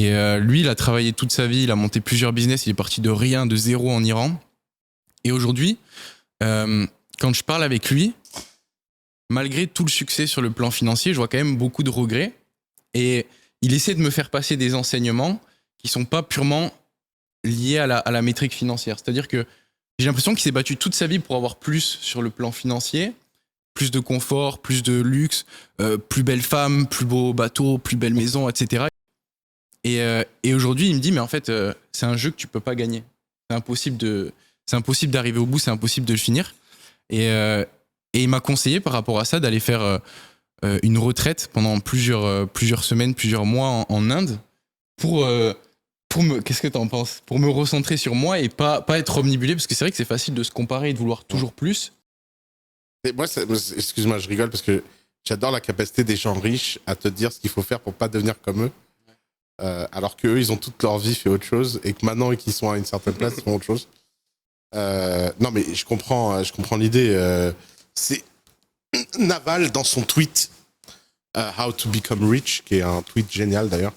Et lui, il a travaillé toute sa vie, il a monté plusieurs business, il est parti de rien, de zéro en Iran. Et aujourd'hui, quand je parle avec lui, malgré tout le succès sur le plan financier, je vois quand même beaucoup de regrets. Et il essaie de me faire passer des enseignements qui sont pas purement liés à la métrique financière. C'est-à-dire que j'ai l'impression qu'il s'est battu toute sa vie pour avoir plus sur le plan financier, plus de confort, plus de luxe, plus belle femme, plus beau bateau, plus belle maison, etc. Et aujourd'hui, il me dit, mais en fait, c'est un jeu que tu peux pas gagner. C'est impossible d'arriver au bout, c'est impossible de le finir. Et il m'a conseillé par rapport à ça d'aller faire une retraite pendant plusieurs semaines, plusieurs mois en Inde qu'est-ce que t'en penses? Pour me recentrer sur moi et pas être omnibulé, parce que c'est vrai que c'est facile de se comparer et de vouloir toujours plus. Et moi, excuse-moi, je rigole parce que j'adore la capacité des gens riches à te dire ce qu'il faut faire pour pas devenir comme eux. Alors qu'eux, ils ont toute leur vie fait autre chose et que maintenant, qu'ils sont à une certaine place, ils font autre chose. Non, mais je comprends l'idée. C'est Naval dans son tweet How to Become Rich, qui est un tweet génial d'ailleurs.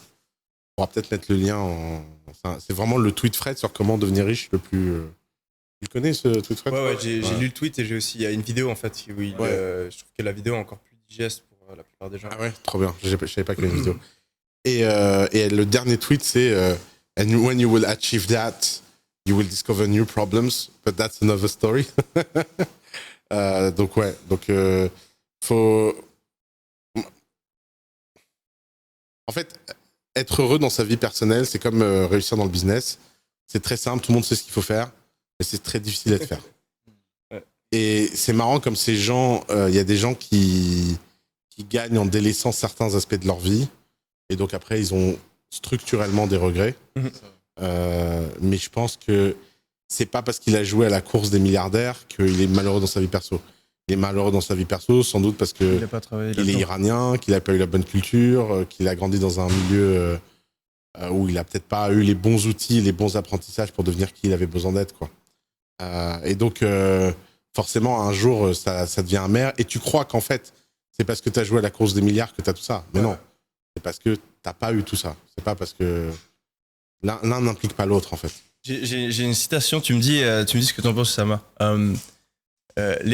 On pourra peut-être mettre le lien c'est vraiment le tweet Fred sur comment devenir riche le plus. Tu le connais ce tweet Fred? Ouais, j'ai lu le tweet et il y a une vidéo en fait où je trouve que la vidéo est encore plus digeste pour la plupart des gens. Ah ouais, trop bien. Je savais pas qu'il y avait une vidéo. Et le dernier tweet, c'est And when you will achieve that, you will discover new problems, but that's another story. Donc faut. En fait, être heureux dans sa vie personnelle, c'est comme réussir dans le business. C'est très simple, tout le monde sait ce qu'il faut faire, mais c'est très difficile à faire. Et c'est marrant comme ces gens, il y a des gens qui gagnent en délaissant certains aspects de leur vie. Et donc après, ils ont structurellement des regrets. Mais je pense que c'est pas parce qu'il a joué à la course des milliardaires qu'il est malheureux dans sa vie perso. Il est malheureux dans sa vie perso, sans doute parce que il est iranien, qu'il a pas eu la bonne culture, qu'il a grandi dans un milieu où il a peut-être pas eu les bons outils, les bons apprentissages pour devenir qui il avait besoin d'être, quoi. Et donc forcément, un jour, ça devient amer. Et tu crois qu'en fait, c'est parce que tu as joué à la course des milliards que tu as tout ça. Mais non. C'est parce que t'as pas eu tout ça. C'est pas parce que l'un n'implique pas l'autre, en fait. J'ai une citation, tu me dis ce que tu en penses, Sama.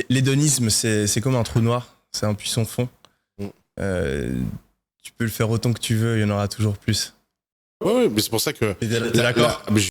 L'hédonisme, c'est comme un trou noir, c'est un puissant fond. Tu peux le faire autant que tu veux, il y en aura toujours plus. Oui, mais c'est pour ça que... T'es d'accord?